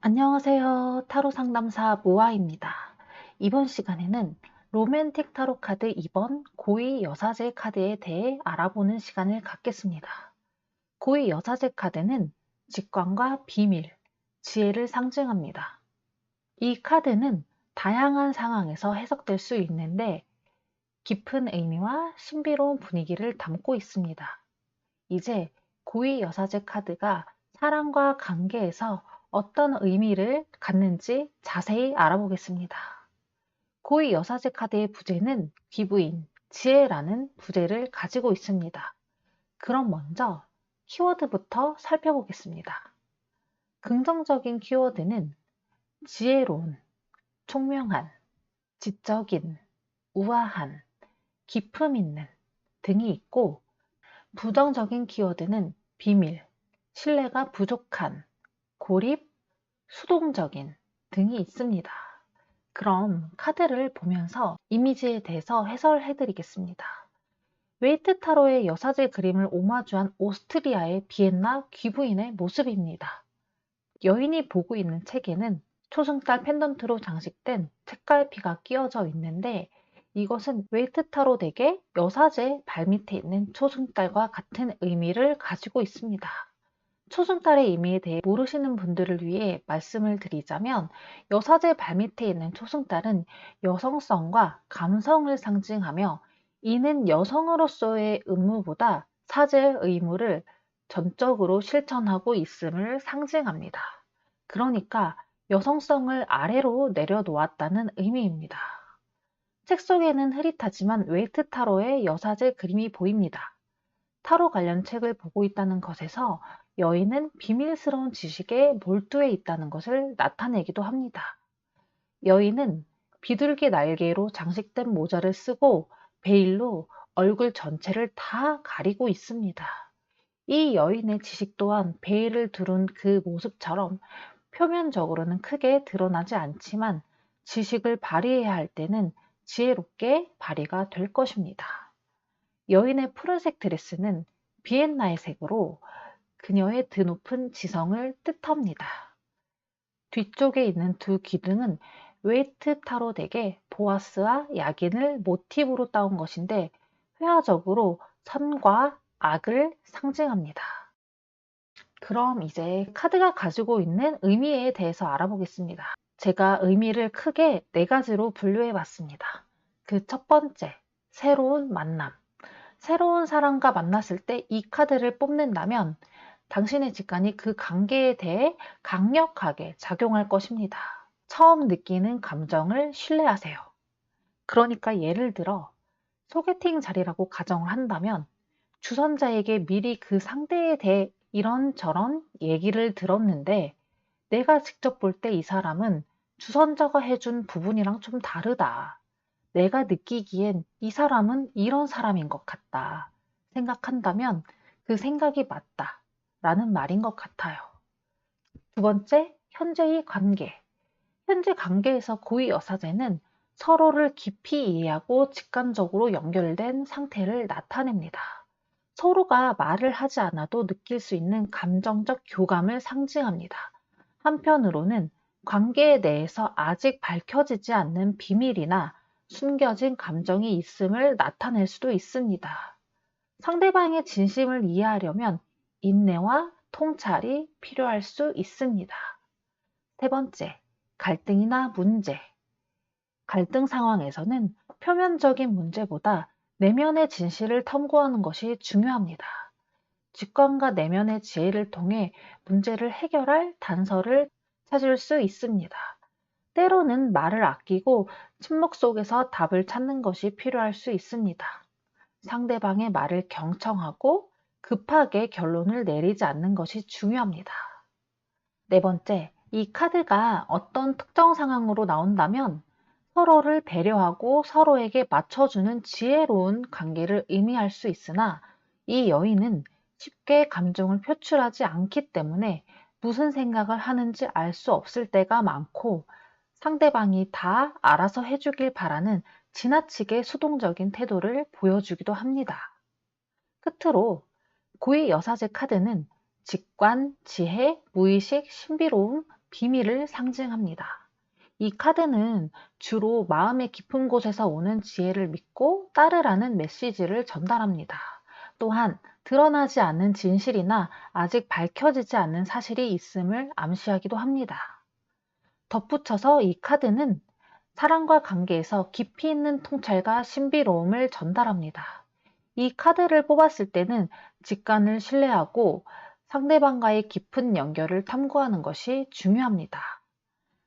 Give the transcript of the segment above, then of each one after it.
안녕하세요. 타로 상담사 모아입니다. 이번 시간에는 로맨틱 타로 카드 2번 고위 여사제 카드에 대해 알아보는 시간을 갖겠습니다. 고위 여사제 카드는 직관과 비밀, 지혜를 상징합니다. 이 카드는 다양한 상황에서 해석될 수 있는데 깊은 의미와 신비로운 분위기를 담고 있습니다. 이제 고위 여사제 카드가 사랑과 관계에서 어떤 의미를 갖는지 자세히 알아보겠습니다. 고위 여사제 카드의 부제는 귀부인, 지혜라는 부제를 가지고 있습니다. 그럼 먼저 키워드부터 살펴보겠습니다. 긍정적인 키워드는 지혜로운, 총명한, 지적인, 우아한, 기품 있는 등이 있고, 부정적인 키워드는 비밀, 신뢰가 부족한, 고립, 수동적인 등이 있습니다. 그럼 카드를 보면서 이미지에 대해서 해설해 드리겠습니다. 웨이트 타로의 여사제 그림을 오마주한 오스트리아의 비엔나 귀부인의 모습입니다. 여인이 보고 있는 책에는 초승달 펜던트로 장식된 책갈피가 끼워져 있는데, 이것은 웨이트 타로 덱의 여사제 발밑에 있는 초승달과 같은 의미를 가지고 있습니다. 초승달의 의미에 대해 모르시는 분들을 위해 말씀을 드리자면, 여사제 발밑에 있는 초승달은 여성성과 감성을 상징하며, 이는 여성으로서의 의무보다 사제의 의무를 전적으로 실천하고 있음을 상징합니다. 그러니까 여성성을 아래로 내려놓았다는 의미입니다. 책 속에는 흐릿하지만 웨이트 타로의 여사제 그림이 보입니다. 타로 관련 책을 보고 있다는 것에서 여인은 비밀스러운 지식에 몰두해 있다는 것을 나타내기도 합니다. 여인은 비둘기 날개로 장식된 모자를 쓰고 베일로 얼굴 전체를 다 가리고 있습니다. 이 여인의 지식 또한 베일을 두른 그 모습처럼 표면적으로는 크게 드러나지 않지만 지식을 발휘해야 할 때는 지혜롭게 발휘가 될 것입니다. 여인의 푸른색 드레스는 비엔나의 색으로 그녀의 드높은 지성을 뜻합니다. 뒤쪽에 있는 두 기둥은 웨이트 타로 덱의 보아스와 야긴을 모티브로 따온 것인데, 회화적으로 선과 악을 상징합니다. 그럼 이제 카드가 가지고 있는 의미에 대해서 알아보겠습니다. 제가 의미를 크게 네 가지로 분류해 봤습니다. 그 첫 번째, 새로운 만남. 새로운 사람과 만났을 때 이 카드를 뽑는다면 당신의 직관이 그 관계에 대해 강력하게 작용할 것입니다. 처음 느끼는 감정을 신뢰하세요. 그러니까 예를 들어 소개팅 자리라고 가정을 한다면, 주선자에게 미리 그 상대에 대해 이런저런 얘기를 들었는데, 내가 직접 볼 때 이 사람은 주선자가 해준 부분이랑 좀 다르다. 내가 느끼기엔 이 사람은 이런 사람인 것 같다 생각한다면 그 생각이 맞다 라는 말인 것 같아요. 두 번째, 현재의 관계. 현재 관계에서 고위 여사제는 서로를 깊이 이해하고 직관적으로 연결된 상태를 나타냅니다. 서로가 말을 하지 않아도 느낄 수 있는 감정적 교감을 상징합니다. 한편으로는 관계에 대해서 아직 밝혀지지 않는 비밀이나 숨겨진 감정이 있음을 나타낼 수도 있습니다. 상대방의 진심을 이해하려면 인내와 통찰이 필요할 수 있습니다. 세 번째, 갈등이나 문제. 갈등 상황에서는 표면적인 문제보다 내면의 진실을 탐구하는 것이 중요합니다. 직관과 내면의 지혜를 통해 문제를 해결할 단서를 찾을 수 있습니다. 때로는 말을 아끼고 침묵 속에서 답을 찾는 것이 필요할 수 있습니다. 상대방의 말을 경청하고 급하게 결론을 내리지 않는 것이 중요합니다. 네 번째, 이 카드가 어떤 특정 상황으로 나온다면 서로를 배려하고 서로에게 맞춰주는 지혜로운 관계를 의미할 수 있으나, 이 여인은 쉽게 감정을 표출하지 않기 때문에 무슨 생각을 하는지 알 수 없을 때가 많고, 상대방이 다 알아서 해주길 바라는 지나치게 수동적인 태도를 보여주기도 합니다. 끝으로 고위 여사제 카드는 직관, 지혜, 무의식, 신비로움, 비밀을 상징합니다. 이 카드는 주로 마음의 깊은 곳에서 오는 지혜를 믿고 따르라는 메시지를 전달합니다. 또한 드러나지 않는 진실이나 아직 밝혀지지 않는 사실이 있음을 암시하기도 합니다. 덧붙여서 이 카드는 사랑과 관계에서 깊이 있는 통찰과 신비로움을 전달합니다. 이 카드를 뽑았을 때는 직관을 신뢰하고 상대방과의 깊은 연결을 탐구하는 것이 중요합니다.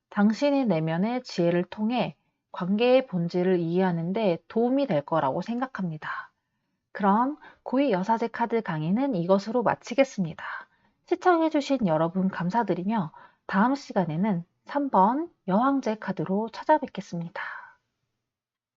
당신의 내면의 지혜를 통해 관계의 본질을 이해하는 데 도움이 될 거라고 생각합니다. 그럼 고위 여사제 카드 강의는 이것으로 마치겠습니다. 시청해주신 여러분 감사드리며 다음 시간에는 3번 여왕제 카드로 찾아뵙겠습니다.